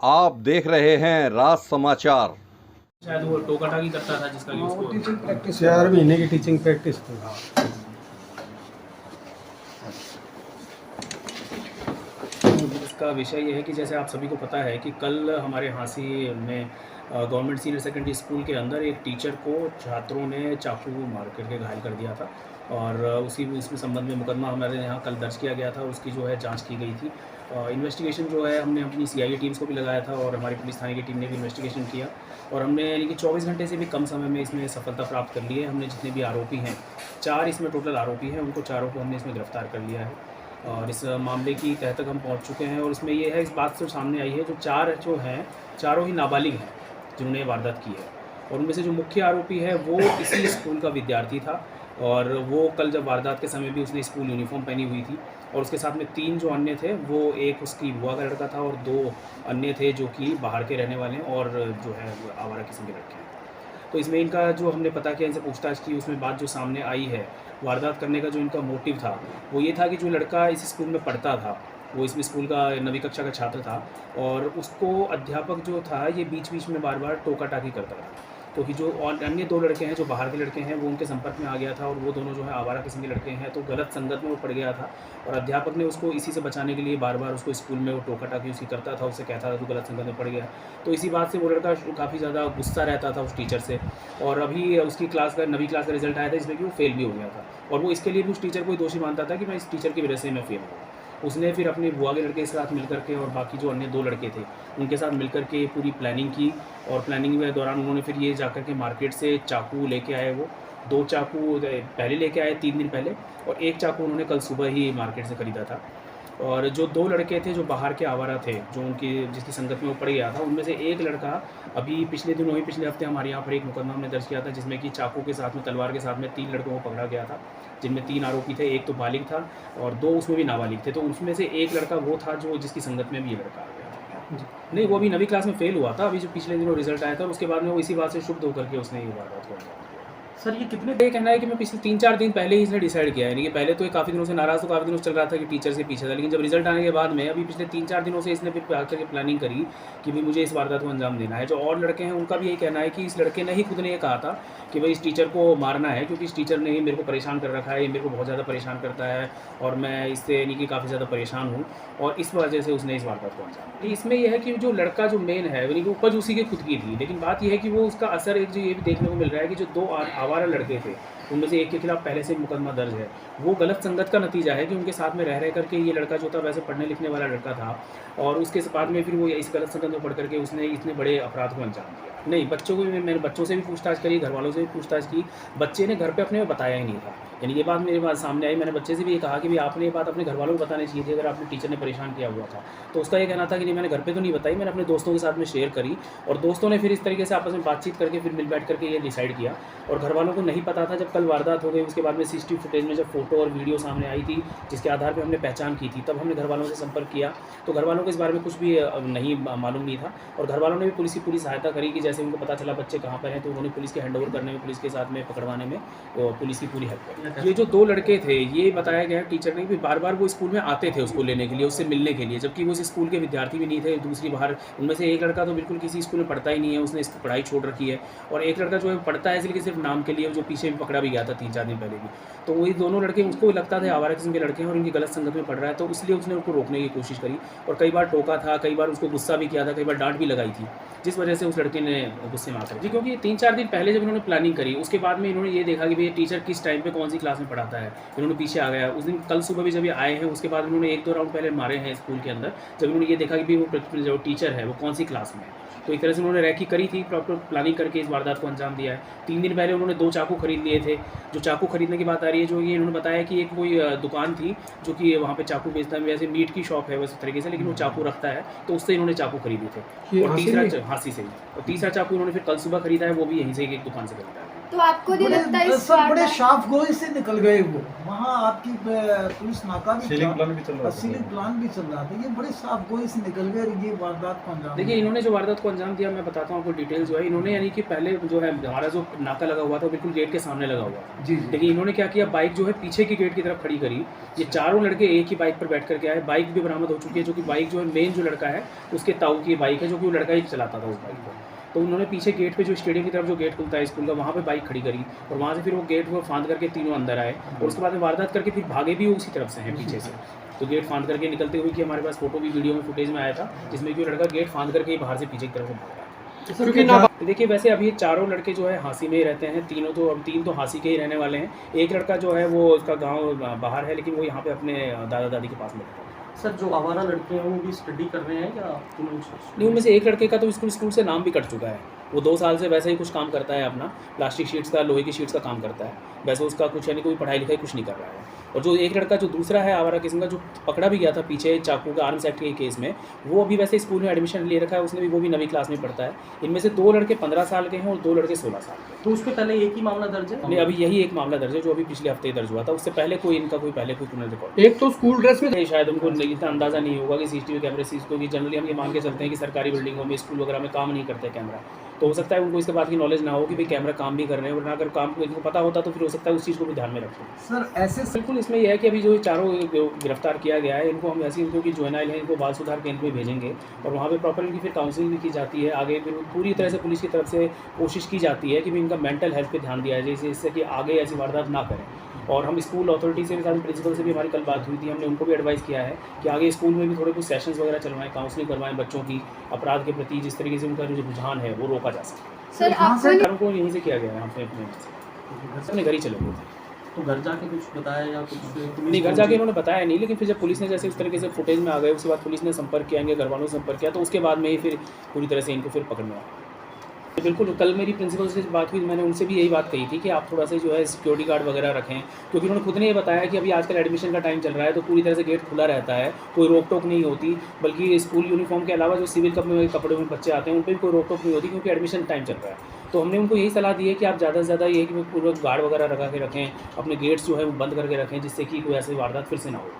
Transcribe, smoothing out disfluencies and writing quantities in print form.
आप देख रहे हैं राज समाचार। शायद वो टोका टाकी करता था जिसका कि उसको टीचिंग प्रैक्टिस 4 महीने की टीचिंग प्रैक्टिस थी। इसका विषय ये है कि जैसे आप सभी को पता है कि कल हमारे हांसी में गवर्नमेंट सीनियर सेकेंडरी स्कूल के अंदर एक टीचर को छात्रों ने चाकू मार करके घायल कर दिया था और उसी इसमें संबंध में मुकदमा हमारे यहाँ कल दर्ज किया गया था। उसकी जो है जांच की गई थी। इन्वेस्टिगेशन जो है हमने अपनी सीआईए टीम्स को भी लगाया था और हमारी पुलिस थाने की टीम ने भी इन्वेस्टिगेशन किया और हमने यानी कि 24 घंटे से भी कम समय में इसमें सफलता प्राप्त कर ली है। हमने जितने भी आरोपी हैं, 4 इसमें टोटल आरोपी हैं, उनको चारों को हमने इसमें गिरफ्तार कर लिया है और इस मामले की तह तक हम पहुंच चुके हैं। और इसमें ये है, इस बात से सामने आई है, जो 4 जो हैं चारों ही नाबालिग हैं जिन्होंने ये वारदात की है और उनमें से जो मुख्य आरोपी है वो इसी स्कूल का विद्यार्थी था और वो कल जब वारदात के समय भी उसने स्कूल यूनिफॉर्म पहनी हुई थी और उसके साथ में 3 जो अन्य थे, वो एक उसकी बुआ का लड़का था और 2 अन्य थे जो कि बाहर के रहने वाले हैं और जो है आवारा किस्म के लड़के हैं। तो इसमें इनका जो हमने पता किया, इनसे पूछताछ की, उसमें बात जो सामने आई है, वारदात करने का जो इनका मोटिव था वो ये था कि जो लड़का इस स्कूल में पढ़ता था, वो इस स्कूल का 9वीं कक्षा का छात्र था और उसको अध्यापक जो था ये बीच बीच में बार बार टोका टाकी करता था। क्योंकि जो और अन्य 2 लड़के हैं जो बाहर के लड़के हैं वो उनके संपर्क में आ गया था और वो दोनों जो है आवारा किस्म के लड़के हैं, तो गलत संगत में वो पड़ गया था और अध्यापक ने उसको इसी से बचाने के लिए बार बार उसको स्कूल में वो टोका टाकी उसकी करता था, उससे कहता था तो गलत संगत में पड़ गया। तो इसी बात से वो लड़का काफ़ी ज़्यादा गुस्सा रहता था उस टीचर से और अभी उसकी क्लास का 9वीं क्लास का रिजल्ट आया था जिसमें कि वो फेल भी हो गया था और वो इसके लिए भी उस टीचर को ही दोषी मानता था कि मैं इस टीचर की वजह से मैं फेल हूँ। उसने फिर अपनी बुआ के लड़के के साथ मिलकर के और बाकी जो अन्य 2 लड़के थे उनके साथ मिलकर के पूरी प्लानिंग की और प्लानिंग के दौरान उन्होंने फिर ये जाकर के मार्केट से चाकू लेके आए। वो 2 चाकू पहले लेके आए 3 दिन पहले और 1 चाकू उन्होंने कल सुबह ही मार्केट से ख़रीदा था। और जो 2 लड़के थे जो बाहर के आवारा थे, जो उनकी जिसकी संगत में वो पड़ गया था, उनमें से एक लड़का अभी पिछले दिनों ही पिछले हफ्ते हमारे यहाँ पर एक मुकदमा हमने दर्ज किया था जिसमें कि चाकू के साथ में तलवार के साथ में 3 लड़कों को पकड़ा गया था, जिनमें 3 आरोपी थे, एक तो बालिग था और 2 उसमें भी नाबालिग थे। तो उसमें से एक लड़का वो था जो जिसकी संगत में भी ये लड़का आ गया। नहीं, वो अभी 9वीं क्लास में फेल हुआ था, अभी जो पिछले दिनों रिजल्ट आया था और उसके बाद में वो इसी बात से क्षुब्ध होकर के उसने ये वारदात किया। सर ये कितने ये कहना है कि मैं पिछले 3-4 दिन पहले ही इसने डिसाइड किया है, यानी कि पहले तो ये काफ़ी दिनों से नाराज़, तो काफ़ी दिनों से चल रहा था कि टीचर से पीछे था, लेकिन जब रिजल्ट आने के बाद में अभी पिछले 3-4 दिनों से इसने फिर आकर के प्लानिंग करी कि भाई मुझे इस वारदात को अंजाम देना है। जो और लड़के हैं उनका भी यही कहना है कि इस लड़के ने ही खुद ने ये कहा था कि भाई इस टीचर को मारना है क्योंकि इस टीचर ने ही मेरे को परेशान कर रखा है, ये मेरे को बहुत ज़्यादा परेशान करता है और मैं इससे यानी कि काफ़ी ज़्यादा परेशान हूँ और इस वजह से उसने इस वारदात को अंजाम दिया। इसमें यह है कि जो लड़का जो मेन है यानी कि उपज उसी की खुद की थी, लेकिन बात यह है कि वो उसका असर एक जो ये भी देखने को मिल रहा है कि जो 2 आवारा लड़के थे उनमें से एक के खिलाफ पहले से मुकदमा दर्ज है। वो गलत संगत का नतीजा है कि उनके साथ में रह करके ये लड़का जो था वैसे पढ़ने लिखने वाला लड़का था और उसके बाद में फिर वो इस गलत संगत में पढ़ करके उसने इतने बड़े अपराध को अंजाम दिया। नहीं, बच्चों को भी मैंने बच्चों से भी पूछताछ करी, घर वालों से भी पूछताछ की, बच्चे ने घर पे अपने में बताया ही नहीं था। यानी ये बात मेरे पास सामने आई, मैंने बच्चे से भी ये कहा कि भाई आपने ये बात अपने घर वालों को बतानी चाहिए थी अगर आपने टीचर ने परेशान किया हुआ था। तो उसका ये कहना था कि नहीं, मैंने घर पे तो नहीं बताई, मैंने अपने दोस्तों के साथ में शेयर करी और दोस्तों ने फिर इस तरीके से आपस में बातचीत करके फिर मिल बैठ करके ये डिसाइड किया और घर वालों को नहीं पता था। जब कल वारदात हो गई उसके बाद में सीसीटीवी फुटेज में जब फोटो और वीडियो सामने आई थी जिसके आधार पर हमने पहचान की थी, तब हमने घर वालों से संपर्क किया तो घर वालों को इस बारे में कुछ भी नहीं मालूम नहीं था और घर वालों ने भी पुलिस की पूरी सहायता करी कि जैसे उनको पता चला बच्चे कहाँ पर हैं तो उन्होंने पुलिस के हैंडओवर करने में, पुलिस के साथ में पकड़वाने में पुलिस की पूरी हेल्प करी। ये जो 2 लड़के थे ये बताया गया टीचर ने भी बार बार वो स्कूल में आते थे उसको लेने के लिए, उससे मिलने के लिए, जबकि वो इस स्कूल के विद्यार्थी भी नहीं थे। दूसरी बाहर उनमें से एक लड़का तो बिल्कुल किसी स्कूल में पढ़ता ही नहीं है, उसने इसकी पढ़ाई छोड़ रखी है और एक लड़का जो है पढ़ता है इसलिए सिर्फ नाम के लिए, जो पीछे भी पकड़ा भी गया था 3-4 दिन पहले भी। तो वही दोनों लड़के उसको लगता था आवारा किस्म के लड़के हैं और इनकी गलत संगत में पढ़ रहा है, तो इसलिए उसने उसको रोकने की कोशिश करी और कई बार टोका था, कई बार उसको गुस्सा भी किया था, कई बार डांट भी लगाई थी, जिस वजह से उस लड़के ने गुस्से में आकर जी, क्योंकि 3-4 दिन पहले जब इन्होंने प्लानिंग करी उसके बाद में इन्होंने ये देखा कि भाई टीचर किस टाइम पे कौन सी क्लास में पढ़ाता है, इन्होंने पीछे आ गया। उस दिन कल सुबह भी जब ये आए हैं उसके बाद उन्होंने 1-2 राउंड पहले मारे हैं स्कूल के अंदर, जब इन्होंने ये देखा कि भाई वो जो टीचर है वो कौन सी क्लास में है, तो एक तरह से उन्होंने रैकी करी थी, प्रॉपर प्लानिंग करके इस वारदात को अंजाम दिया है। 3 दिन पहले उन्होंने 2 चाकू खरीद लिए थे। जो चाकू खरीदने की बात आ रही है, जो ये इन्होंने बताया कि एक कोई दुकान थी जो कि वहाँ पे चाकू बेचता है, वैसे मीट की शॉप है वैसे तरीके से, लेकिन वो चाकू रखता है तो उससे इन्होंने चाकू खरीदे थे। और तीसरा हांसी से ही, और तीसरा चाकू इन्होंने फिर कल सुबह खरीदा है, वो भी यहीं से एक दुकान से खरीदा है। तो आपको नहीं लगता इस सर बड़े वारदात- शार्प गोई से निकल गए वो। वहाँ आपकी पुलिस नाका भी सीलिंग था, प्लान भी चल रहा था। सीलिंग प्लान भी चल रहा था। ये बड़े शार्प गोई से निकल गए और ये वारदात को अंजाम देखिए दिया। इन्होंने जो वारदात को अंजाम दिया, मैं बताता हूँ आपको डिटेल्स जो है। इन्होंने यानी कि पहले जो है हमारा जो नाका लगा हुआ था वो बिल्कुल गेट के सामने लगा हुआ था। जी जी। लेकिन इन्होंने क्या किया, बाइक जो है पीछे की गेट की तरफ खड़ी करी। ये चारों लड़के एक ही बाइक पर बैठ करके आए। बाइक भी बरामद हो चुकी है, जो कि बाइक जो है मेन जो लड़का है उसके ताऊ की बाइक है, जो कि वो लड़का ही चलाता था उस बाइक को। तो उन्होंने पीछे गेट पे जो स्टेडियम की तरफ जो गेट खुलता है स्कूल का, वहाँ पे बाइक खड़ी करी और वहाँ से फिर वो गेट को फांद करके तीनों अंदर आए और उसके बाद में वारदात करके फिर भागे भी उसी तरफ से हैं पीछे से। तो गेट फांद करके निकलते हुए कि हमारे पास फोटो भी वीडियो में फुटेज में आया था, जिसमें कि वो लड़का गेट फांद करके ही बाहर से पीछे की तरफ भाग रहा है। क्योंकि ना देखिए वैसे अभी चारों लड़के जो है हांसी में ही रहते हैं। तीन तो हांसी के ही रहने वाले हैं। एक लड़का जो है वो उसका गांव बाहर है, लेकिन वो यहाँ पे अपने दादा दादी के पास में रहता है। सर जो आवारा लड़के हैं वो भी स्टडी कर रहे हैं या नहीं, उनमें से एक लड़के का तो स्कूल से नाम भी कट चुका है। वो 2 साल से वैसे ही कुछ काम करता है अपना, प्लास्टिक शीट्स का, लोहे की शीट्स का काम करता है। वैसे उसका कुछ यानी कोई पढ़ाई लिखाई कुछ नहीं कर रहा है। और जो एक लड़का जो दूसरा है आवारा किस्म का, जो पकड़ा भी गया था पीछे चाकू का आर्म्स एक्ट के केस में, वो अभी वैसे स्कूल में एडमिशन ले रखा है उसने भी, वो भी 9वीं क्लास में पढ़ता है। इनमें से 2 लड़के 15 साल के हैं और 2 लड़के 16 साल के हैं। तो उस पर पहले एक ही मामला दर्ज है? नहीं, अभी यही एक मामला दर्ज है जो अभी पिछले हफ्ते दर्ज हुआ था। उससे पहले कोई पहले कोई क्रिमिनल रिकॉर्ड एक तो स्कूल ड्रेस में नहीं, शायद उनको इतना अंदाज़ा नहीं होगा कि सीसीटीवी कैमरे से इसको, कि जनरली हम ये मान के चलते हैं कि सरकारी बिल्डिंगों में स्कूल वगैरह में काम नहीं करते कैमरा। तो हो सकता है उनको इसके बात की नॉलेज ना हो कि भाई कैमरा काम भी कर रहे हैं, वरना अगर काम को इनको पता होता तो फिर हो सकता है उस चीज़ को भी ध्यान में रखें। सर ऐसे बिल्कुल इसमें यह है कि अभी जो चारों गिरफ्तार किया गया है, इनको हम ऐसे इनको कि जुवेनाइल है, इनको बाल सुधार केंद्र में भेजेंगे और वहाँ पे प्रॉपर इनकी फिर काउंसलिंग भी की जाती है। आगे फिर पूरी तरह से पुलिस की तरफ से कोशिश की जाती है कि भाई इनका मेंटल हेल्थ पे ध्यान दिया जाए, जिससे कि आगे ऐसी वारदात ना करें। और हम स्कूल अथॉरिटी से भी, साथ प्रिंसिपल से भी हमारी कल बात हुई थी, हमने उनको भी एडवाइस किया है कि आगे स्कूल में भी थोड़े कुछ सेशंस वगैरह चलवाएं, काउंसलिंग करवाएं बच्चों की, अपराध के प्रति जिस तरीके से उनका जो रुझान है वो रोका जा सके। सर आपको सरकारों को यहीं से किया गया है, हमने अपने घर ही चले गए थे। तो घर जाके कुछ बताया या कुछ? नहीं, घर जाके इन्होंने बताया नहीं, लेकिन फिर जब पुलिस ने जैसे उस तरीके से फुटेज में आ गए, उसके बाद पुलिस ने संपर्क किया, इनके घर वालों से संपर्क किया, तो उसके बाद में ही फिर पूरी तरह से इनको फिर पकड़ने आया। बिल्कुल, कल मेरी प्रिंसिपल से बात हुई, मैंने उनसे भी यही बात कही थी कि आप थोड़ा सा जो है सिक्योरिटी गार्ड वगैरह रखें, क्योंकि उन्होंने खुद ने ये बताया कि अभी आजकल एडमिशन का टाइम चल रहा है, तो पूरी तरह से गेट खुला रहता है, कोई रोक टोक नहीं होती। बल्कि स्कूल यूनिफॉर्म के अलावा जो सिविल कपड़े में बच्चे आते हैं उन पर भी कोई रोक टोक नहीं होती, क्योंकि एडमिशन टाइम चल रहा है। तो हमने उनको यही सलाह दी है कि आप ज़्यादा से ज़्यादा ये कि पूरा गार्ड वगैरह लगा के रखें, अपने गेट्स जो है वो बंद करके रखें, जिससे कि कोई ऐसी वारदात फिर से ना हो।